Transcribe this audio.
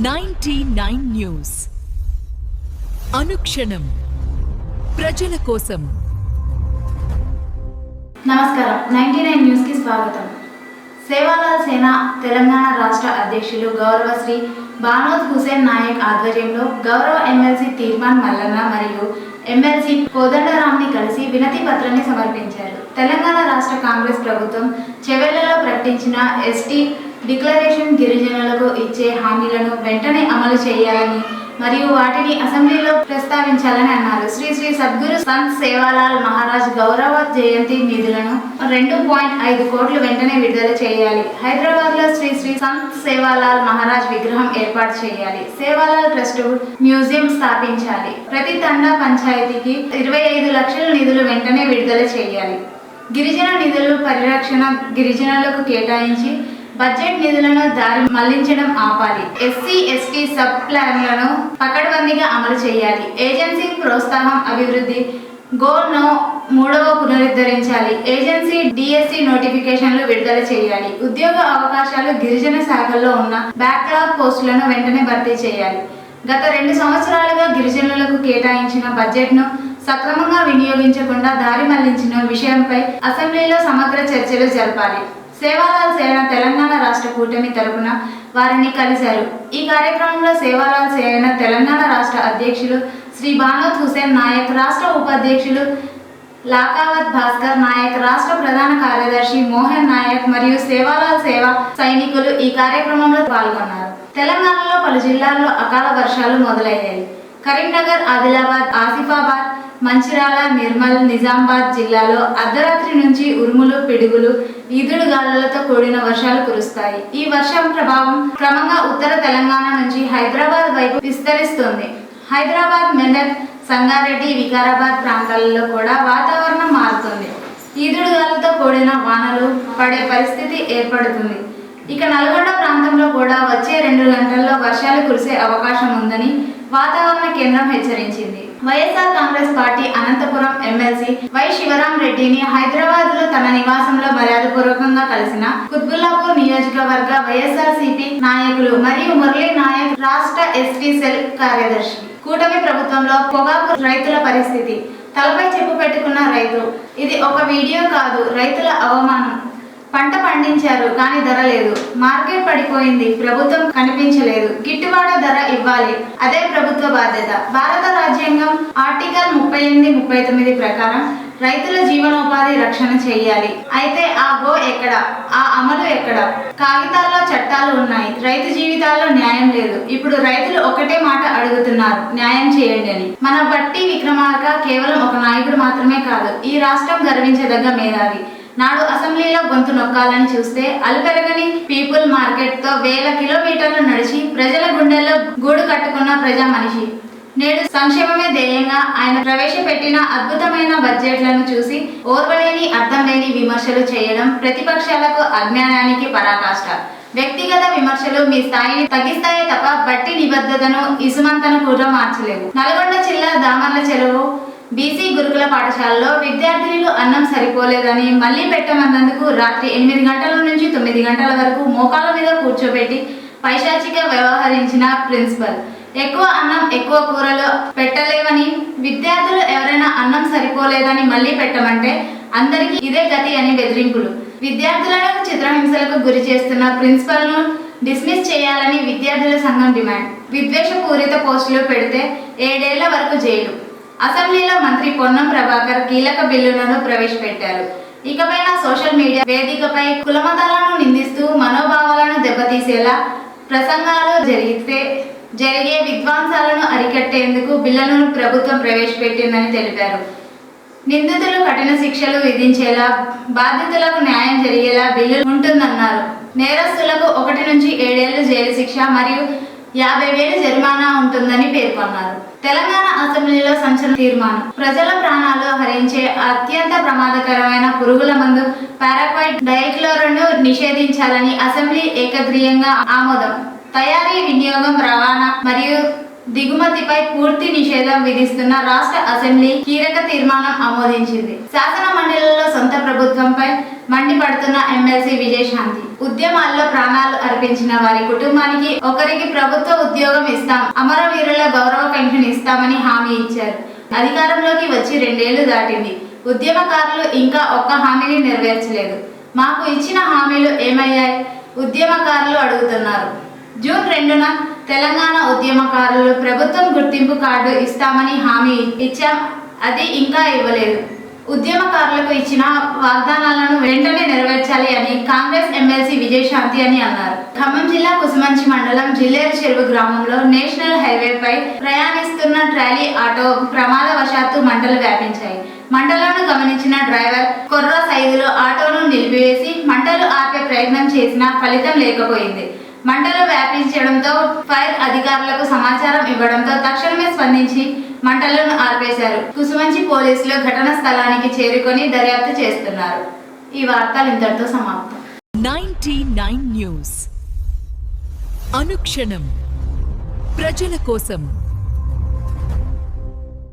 99 news అనుక్షణం ప్రజల కోసం. నమస్కారం. 99 న్యూస్ కి స్వాగతం. సేవాలాల్ సేన తెలంగాణ రాష్ట్ర అధ్యక్షులు గౌరవ శ్రీ బానోద్ హుసేన్ నాయక్ ఆధ్వర్యంలో గౌరవ ఎమ్మెల్సీ తీర్మాన్ మల్లన్న మరియు ఎమ్మెల్సీ కోదండరాంని కలిసి వినతి పత్రాన్ని సమర్పించారు. తెలంగాణ రాష్ట్ర కాంగ్రెస్ ప్రభుత్వం చెవెళ్లలో ప్రకటించిన ఎస్టీ డిక్లరేషన్ గిరిజనులకు ఇచ్చే హామీలను వెంటనే అమలు చేయాలని మరియు వాటిని అసెంబ్లీలో ప్రస్తావించాలని అన్నారు. శ్రీ శ్రీ సద్గురు సంత్ సేవాలాల్ మహారాజ్ గౌరవ జయంతి నిధులను 2.5 కోట్లు వెంటనే విడుదల చేయాలి. హైదరాబాద్ లో శ్రీ శ్రీ సంత్ సేవాలాల్ మహారాజ్ విగ్రహం ఏర్పాటు చేయాలి. సేవాలాల్ ట్రస్ట్ మ్యూజియం స్థాపించాలి. ప్రతి తండా పంచాయతీకి 25 లక్షల నిధులు వెంటనే విడుదల చేయాలి. గిరిజన నిధులు పరిరక్షణ గిరిజనులకు కేటాయించి బడ్జెట్ నిధులను దారి మళ్లించడం ఆపాలి. ఎస్సీ ఎస్టీ సబ్ ప్లాన్లను పకడ్బందీగా అమలు చేయాలి. ఏజెన్సీ ప్రోత్సాహం అభివృద్ధి గోల్ నో 3వ పునరుద్ధరించాలి. ఏజెన్సీ డిఎస్సి నోటిఫికేషన్లు విడుదల చేయాలి. ఉద్యోగ అవకాశాలు గిరిజన శాఖల్లో ఉన్న బ్యాక్లాగ్ పోస్టులను వెంటనే భర్తీ చేయాలి. గత 2 సంవత్సరాలుగా గిరిజనులకు కేటాయించిన బడ్జెట్ను సక్రమంగా వినియోగించకుండా దారి మళ్లించిన విషయంపై అసెంబ్లీలో సమగ్ర చర్చలు జరపాలి. సేవాలాల్ సేన తెలంగాణ రాష్ట్ర కూటమి తరపున వారిని కలిశారు. ఈ కార్యక్రమంలో సేవాలాల్ సేన తెలంగాణ రాష్ట్ర అధ్యక్షులు శ్రీ బానోద్ హుసేన్ నాయక్, రాష్ట్ర ఉపాధ్యక్షులు లాకావత్ భాస్కర్ నాయక్, రాష్ట్ర ప్రధాన కార్యదర్శి మోహన్ నాయక్ మరియు సేవాలాల్ సేవా సైనికులు ఈ కార్యక్రమంలో పాల్గొన్నారు. తెలంగాణలో పలు జిల్లాల్లో అకాల వర్షాలు మొదలయ్యాయి. కరీంనగర్, ఆదిలాబాద్, ఆసిఫాబాద్, మంచిర్యాల, నిర్మల్, నిజామాబాద్ జిల్లాలో అర్ధరాత్రి నుంచి ఉరుములు, పిడుగులు, ఈదుడుగాలులతో కూడిన వర్షాలు కురుస్తాయి. ఈ వర్షం ప్రభావం క్రమంగా ఉత్తర తెలంగాణ నుంచి హైదరాబాద్ వైపు విస్తరిస్తుంది. హైదరాబాద్, మెదక్, సంగారెడ్డి, వికారాబాద్ ప్రాంతాలలో కూడా వాతావరణం మారుతుంది. ఈదుడుగాలతో కూడిన వానలు పడే పరిస్థితి ఏర్పడుతుంది. ఇక నల్గొండ ప్రాంతంలో కూడా వచ్చే 2 గంటల్లో వర్షాలు కురిసే అవకాశం ఉందని వాతావరణ కేంద్రం హెచ్చరించింది. YSR Congress party Anantapur MLC Y Sivaram రెడ్డిని హైదరాబాద్ లో తన నివాసంలో మర్యాదపూర్వకంగా కలిసిన కుత్బుల్లాపూర్ నియోజకవర్గ వైఎస్ఆర్సీపీ నాయకులు మరియు మురళీ నాయక్, రాష్ట్ర ఎస్టీ సెల్ కార్యదర్శి. కూటమి ప్రభుత్వంలో పొగాకు రైతుల పరిస్థితి. తలపై చెప్పు పెట్టుకున్న రైతు. ఇది ఒక వీడియో కాదు, రైతుల అవమానం. పంట పండించారు కానీ ధర లేదు. మార్కెట్ పడిపోయింది, ప్రభుత్వం కనిపించలేదు. గిట్టుబాటు ధర ఇవ్వాలి, అదే ప్రభుత్వ బాధ్యత. భారత రాజ్యాంగం ఆర్టికల్ 38, 39 ప్రకారం రైతుల జీవనోపాధి రక్షణ చేయాలి. అయితే ఆ గో ఎక్కడ, ఆ అమలు ఎక్కడ? కాగితాల్లో చట్టాలు ఉన్నాయి, రైతు జీవితాల్లో న్యాయం లేదు. ఇప్పుడు రైతులు ఒకటే మాట అడుగుతున్నారు, న్యాయం చేయండి అని. మన బట్టి విక్రమార్క కేవలం ఒక నాయకుడు మాత్రమే కాదు, ఈ రాష్ట్రం గర్వించదగ్గ మేధావి. నాడు అసెంబ్లీలో గొంతు నొక్కాలని చూస్తే అల్పెరగని పీపుల్ మార్కెట్ తో 1000 కిలోమీటర్లు నడిచి ప్రజల గుండెల్లో గూడు కట్టుకున్న ప్రజా మనిషి. నేడు సంక్షేమమే ధ్యేయంగా ఆయన ప్రవేశపెట్టిన అద్భుతమైన బడ్జెట్లను చూసి ఓర్వలేని, అర్థం లేని విమర్శలు చేయడం ప్రతిపక్షాలకు అజ్ఞానానికి పరాకాష్ట. వ్యక్తిగత విమర్శలు మీ స్థాయిని తగ్గిస్తాయే తప్ప బట్టి నిబద్ధతను, ఇసుమంతను కూడా మార్చలేవు. నల్గొండ జిల్లా దామర్ల చెరువు బీసీ గురుకుల పాఠశాలలో విద్యార్థినులు అన్నం సరిపోలేదని మళ్లీ పెట్టమన్నందుకు రాత్రి 8 గంటల నుంచి 9 గంటల వరకు మోకాళ్ళ మీద కూర్చోబెట్టి పైశాచిక వ్యవహరించిన ప్రిన్సిపల్. ఎక్కువ అన్నం, ఎక్కువ కూరలు పెట్టలేవని, విద్యార్థులు ఎవరైనా అన్నం సరిపోలేదని మళ్లీ పెట్టమంటే అందరికీ ఇదే గతి అని బెదిరింపులు. విద్యార్థులను చిత్రహింసలకు గురి చేస్తున్న ప్రిన్సిపల్ ను డిస్మిస్ చేయాలని విద్యార్థుల సంఘం డిమాండ్. విద్వేషపూరిత పోస్టులు పెడితే 7 ఏళ్ల వరకు జైలు. అసెంబ్లీలో మంత్రి పొన్నం ప్రభాకర్ కీలక బిల్లులను ప్రవేశపెట్టారు. ఇకపైన సోషల్ మీడియా వేదికపై కులమతాలను నిందిస్తూ మనోభావాలను దెబ్బతీసేలా ప్రసంగాలు జరిగే విధ్వంసాలను అరికట్టేందుకు బిల్లులను ప్రభుత్వం ప్రవేశపెట్టిందని తెలిపారు. నిందితులు కఠిన శిక్షలు విధించేలా, బాధితులకు న్యాయం జరిగేలా బిల్లు ఉంటుందన్నారు. నేరస్తులకు 1 నుంచి 7 ఏళ్ల జైలు శిక్ష మరియు 50,000 జరిమానా ఉంటుందని పేర్కొన్నారు. తెలంగాణ అసెంబ్లీలో సంచలన తీర్మానం. ప్రజల ప్రాణాలు హరించే అత్యంత ప్రమాదకరమైన పురుగుల మందు పారాక్వైట్ డైక్లోరోను నిషేధించాలని అసెంబ్లీ ఏకగ్రీయంగా ఆమోదం. తయారీ, వినియోగం, రవాణా మరియు దిగుమతిపై పూర్తి నిషేధం విధిస్తున్న రాష్ట్ర అసెంబ్లీ కీలక తీర్మానం ఆమోదించింది. శాసన మండలిలో సొంత ప్రభుత్వంపై మండిపడుతున్న ఎమ్మెల్సీ విజయశాంతి ఉద్యమాల్లో ప్రాణాలు అర్పించిన వారి కుటుంబానికి ఒకరికి ప్రభుత్వ ఉద్యోగం ఇస్తాం, అమరవీరుల గౌరవ పెన్షన్ ఇస్తామని హామీ ఇచ్చారు. అధికారంలోకి వచ్చి 2 ఏళ్లు దాటింది. ఉద్యమకారులు ఇంకా ఒక్క హామీని నెరవేర్చలేదు. మాకు ఇచ్చిన హామీలు ఏమయ్యాయి? ఉద్యమకారులు అడుగుతున్నారు. జూన్ 2న తెలంగాణ ఉద్యమకారులు ప్రభుత్వం గుర్తింపు కార్డు ఇస్తామని హామీ ఇచ్చాం, అది ఇంకా ఇవ్వలేదు. ఉద్యమకారులకు ఇచ్చిన వాగ్దానాలను వెంటనే నెరవేర్చాలి అని కాంగ్రెస్ ఎమ్మెల్సీ విజయశాంతి అని అన్నారు. ఖమ్మం జిల్లా కుసుమంచి మండలం జిల్లేరు చెరువు గ్రామంలో నేషనల్ హైవేపై ప్రయాణిస్తున్న ట్రాలీ ఆటో ప్రమాదవశాత్తు మంటలు వ్యాపించాయి. మంటలను గమనించిన డ్రైవర్ కొర్ర సైదులో ఆటోను నిలిపివేసి మంటలు ఆపే ప్రయత్నం చేసినా ఫలితం లేకపోయింది. మంటలు వ్యాపించడంతో ఫైర్ అధికారులకు సమాచారం ఇవ్వడంతో తక్షణమే స్పందించి మంటలను ఆర్పేశారు. కుసుమంచి పోలీసులు ఘటనా స్థలానికి చేరుకొని దర్యాప్తు చేస్తున్నారు. ఈ వార్తలు ఇంతటితో సమాప్తం. 99 న్యూస్ అనుక్షణం ప్రజల కోసం.